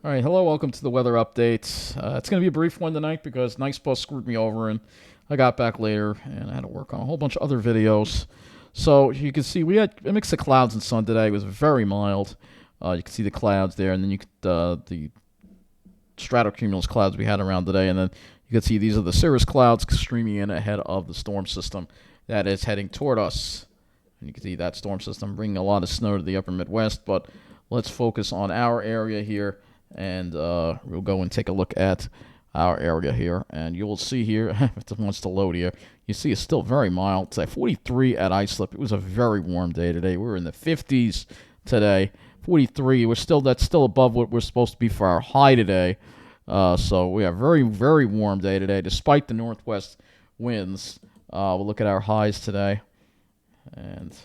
All right, hello, welcome to the weather update. It's going to be a brief one tonight because Nice Bus screwed me over and I got back later and I had to work on a whole bunch of other videos. So you can see we had a mix of clouds and sun today. It was very mild. You can see the clouds there, and then you could the stratocumulus clouds we had around today, and then you can see these are the cirrus clouds streaming in ahead of the storm system that is heading toward us. And you can see that storm system bringing a lot of snow to the upper Midwest, but let's focus on our area here, and we'll go and take a look at our area here, and you will see here, if it wants to load here, you see it's still very mild. It's at 43 at Islip. It was a very warm day today. We were in the 50s today. 43. That's still above what we're supposed to be for our high today. So we have a very, very warm day today, despite the northwest winds. We'll look at our highs today, and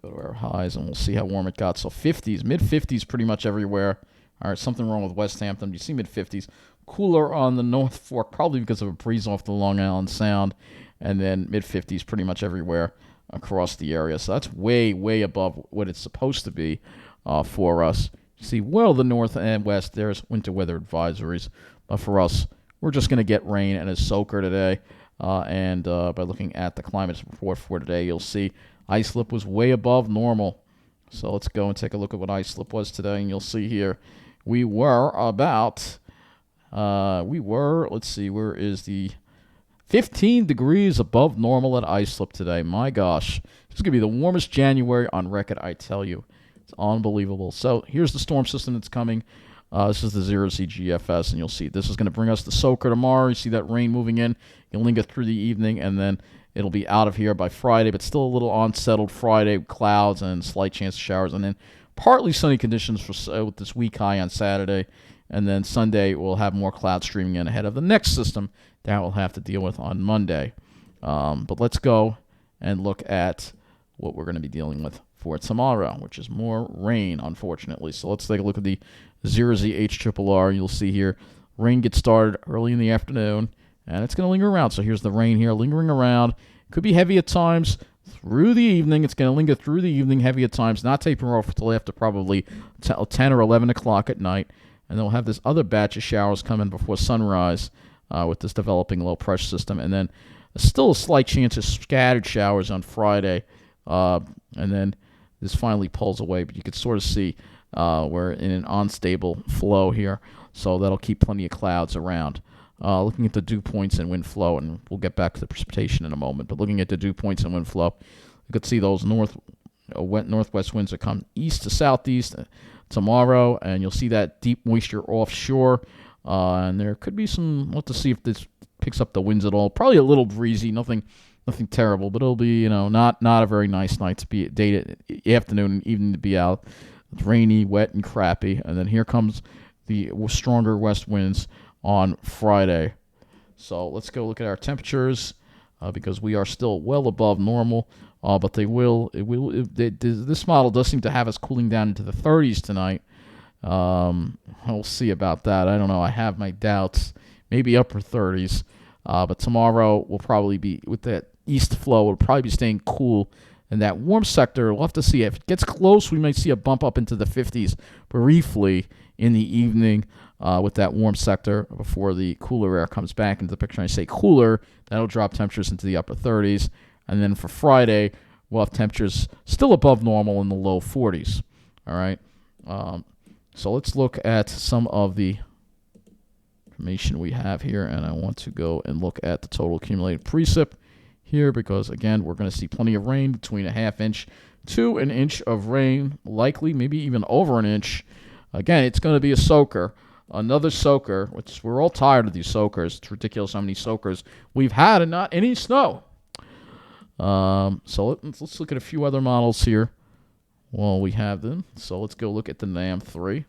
go to our highs, and we'll see how warm it got. So 50s, mid 50s, pretty much everywhere. All right, something wrong with West Hampton. You see mid 50s. Cooler on the North Fork, probably because of a breeze off the Long Island Sound, and then mid 50s pretty much everywhere across the area. So that's way, way above what it's supposed to be for us. You see, well, the north and west, there's winter weather advisories. But for us, we're just going to get rain and a soaker today. And by looking at the climate report for today, you'll see Islip was way above normal. So let's go and take a look at what Islip was today, and you'll see here we were about, let's see, where is the 15 degrees above normal at Islip today. My gosh. This is going to be the warmest January on record, I tell you. It's unbelievable. So here's the storm system that's coming. This is the 0Z GFS, and you'll see this is going to bring us the soaker tomorrow. You see that rain moving in. It'll linger through the evening, and then it'll be out of here by Friday, but still a little unsettled Friday, clouds and slight chance of showers, and then partly sunny conditions with this weak high on Saturday. And then Sunday, we'll have more clouds streaming in ahead of the next system that we'll have to deal with on Monday. But let's go and look at what we're going to be dealing with for tomorrow, which is more rain, unfortunately. So let's take a look at the 0Z HRRR. You'll see here, rain gets started early in the afternoon, and it's going to linger around. So here's the rain here lingering around. Could be heavy at times through the evening. It's going to linger through the evening, heavy at times, not tapering off until after probably 10 or 11 o'clock at night. And then we'll have this other batch of showers coming before sunrise with this developing low pressure system. And then still a slight chance of scattered showers on Friday. And then this finally pulls away. But you can sort of see we're in an unstable flow here. So that'll keep plenty of clouds around. Looking at the dew points and wind flow, and we'll get back to the precipitation in a moment. But looking at the dew points and wind flow, you could see those northwest winds that come east to southeast tomorrow, and you'll see that deep moisture offshore, and there could be some. Let's see if this picks up the winds at all. Probably a little breezy, nothing terrible, but it'll be not a very nice night to be afternoon and evening to be out. It's rainy, wet, and crappy, and then here comes the stronger west winds on Friday. So let's go look at our temperatures because we are still well above normal. But this model does seem to have us cooling down into the 30s tonight. We'll see about that. I don't know. I have my doubts. Maybe upper 30s. But tomorrow will probably be, with that east flow, it'll probably be staying cool. And that warm sector, we'll have to see. If it gets close, we might see a bump up into the 50s briefly in the evening with that warm sector before the cooler air comes back into the picture. And I say cooler, that'll drop temperatures into the upper 30s. And then for Friday, we'll have temperatures still above normal in the low 40s. All right. So let's look at some of the information we have here. And I want to go and look at the total accumulated precip here because, again, we're going to see plenty of rain, between a half inch to an inch of rain, likely maybe even over an inch. Again, it's going to be a soaker. Another soaker, which we're all tired of these soakers. It's ridiculous how many soakers we've had and not any snow. So let's look at a few other models here while we have them. So let's go look at the NAM3.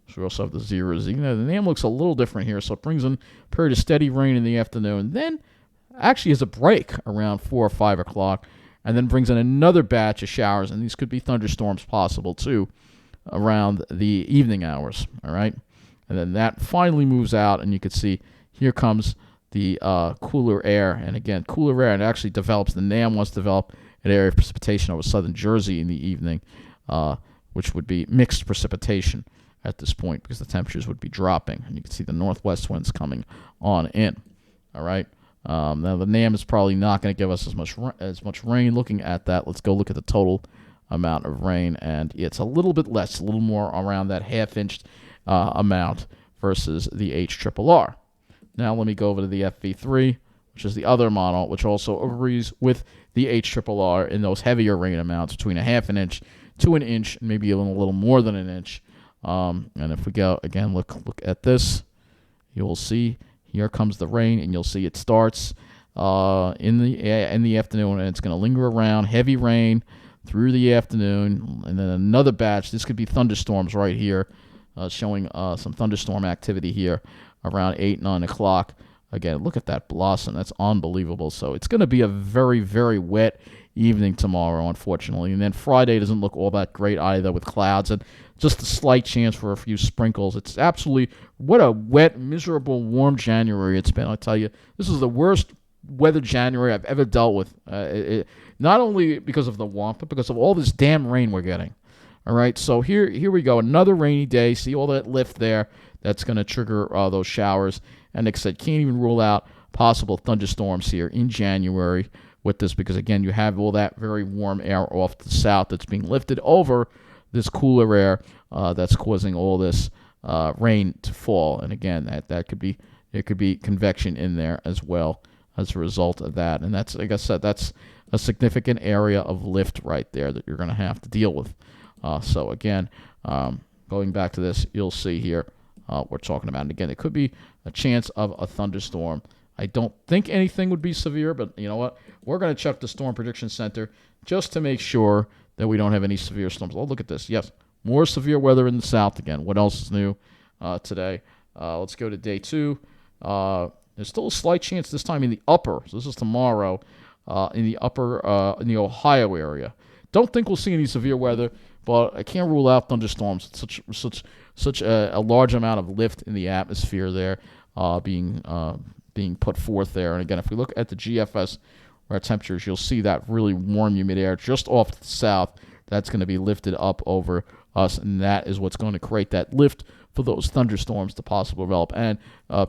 So we also have the 0Z. Now, the NAM looks a little different here, so it brings in a period of steady rain in the afternoon. Then actually has a break around 4 or 5 o'clock, and then brings in another batch of showers, and these could be thunderstorms possible too around the evening hours. All right, and then that finally moves out, and you can see here comes the cooler air, and again, cooler air, and it actually develops. The NAM wants to develop an area of precipitation over southern Jersey in the evening. which would be mixed precipitation at this point because the temperatures would be dropping. And you can see the northwest winds coming on in. All right. Now, the NAM is probably not going to give us as much rain. Looking at that, let's go look at the total amount of rain. And it's a little bit less, a little more around that half-inch amount versus the HRRR. Now, let me go over to the FV3, which is the other model, which also agrees with the HRRR in those heavier rain amounts between a half an inch to an inch, and maybe even a little more than an inch. And if we go, again, look at this, you'll see here comes the rain, and you'll see it starts in the afternoon, and it's going to linger around, heavy rain through the afternoon, and then another batch. This could be thunderstorms right here, showing some thunderstorm activity here around 8, 9 o'clock. Again, look at that blossom. That's unbelievable. So it's going to be a very, very wet evening tomorrow, unfortunately. And then Friday doesn't look all that great either with clouds and just a slight chance for a few sprinkles. It's absolutely, what a wet, miserable, warm January it's been. I tell you, this is the worst weather January I've ever dealt with. Not only because of the warmth, but because of all this damn rain we're getting. All right, so here we go. Another rainy day. See all that lift there? That's going to trigger those showers. And like I said, can't even rule out possible thunderstorms here in January with this because, again, you have all that very warm air off to the south that's being lifted over this cooler air that's causing all this rain to fall. And, again, there could be convection in there as well as a result of that. And that's, like I said, that's a significant area of lift right there that you're going to have to deal with. So, again, going back to this, you'll see here we're talking about. And, again, it could be a chance of a thunderstorm. I don't think anything would be severe, but you know what? We're going to check the Storm Prediction Center just to make sure that we don't have any severe storms. Oh, look at this. Yes, more severe weather in the south again. What else is new today? Let's go to day 2. There's still a slight chance this time in the upper. So this is tomorrow in the upper, in the Ohio area. Don't think we'll see any severe weather, but I can't rule out thunderstorms. It's such a large amount of lift in the atmosphere there being put forth there. And again, if we look at the GFS temperatures, you'll see that really warm, humid air just off to the south. That's going to be lifted up over us, and that is what's going to create that lift for those thunderstorms to possibly develop and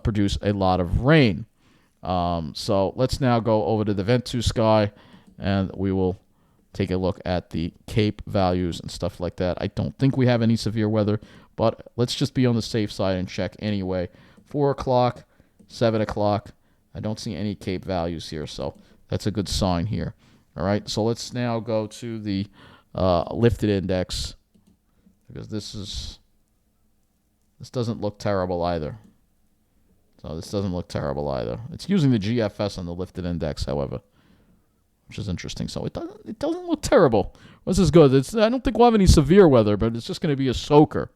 produce a lot of rain. So let's now go over to the Ventu sky, and we will take a look at the Cape values and stuff like that. I don't think we have any severe weather, but let's just be on the safe side and check anyway. 4 o'clock, 7 o'clock, I don't see any Cape values here, so that's a good sign here. All right, so let's now go to the lifted index, because this doesn't look terrible either. So this doesn't look terrible either. It's using the GFS on the lifted index, however, which is interesting. So it doesn't look terrible. This is good. I don't think we'll have any severe weather, but it's just going to be a soaker.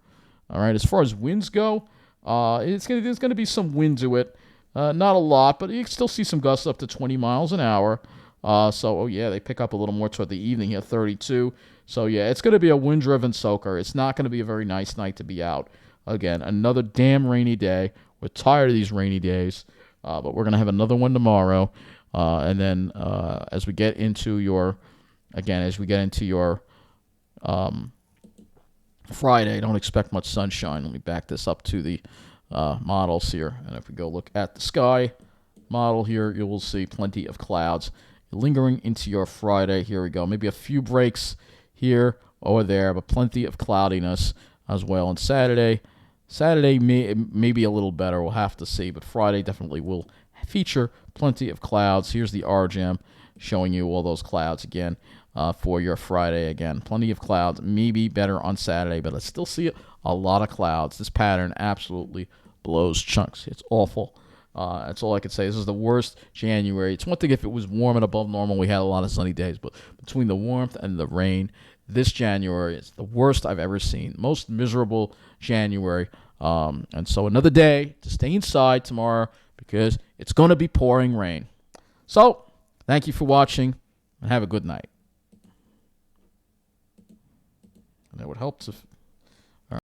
All right. As far as winds go, there's going to be some wind to it. Not a lot, but you can still see some gusts up to 20 miles an hour. They pick up a little more toward the evening here, 32. So, yeah, it's going to be a wind-driven soaker. It's not going to be a very nice night to be out. Again, another damn rainy day. We're tired of these rainy days, but we're going to have another one tomorrow. And then as we get into your Friday, don't expect much sunshine. Let me back this up to the models here. And if we go look at the sky model here, you will see plenty of clouds lingering into your Friday. Here we go. Maybe a few breaks here or there, but plenty of cloudiness as well. And Saturday may be a little better. We'll have to see. But Friday definitely will feature plenty of clouds. Here's the RGM showing you all those clouds again for your Friday. Again, plenty of clouds. Maybe better on Saturday, but I still see a lot of clouds. This pattern absolutely blows chunks. It's awful. That's all I can say. This is the worst January. It's one thing if it was warm and above normal. We had a lot of sunny days, but between the warmth and the rain, this January is the worst I've ever seen. Most miserable January. And so another day to stay inside tomorrow because it's going to be pouring rain. So thank you for watching and have a good night. And it would help if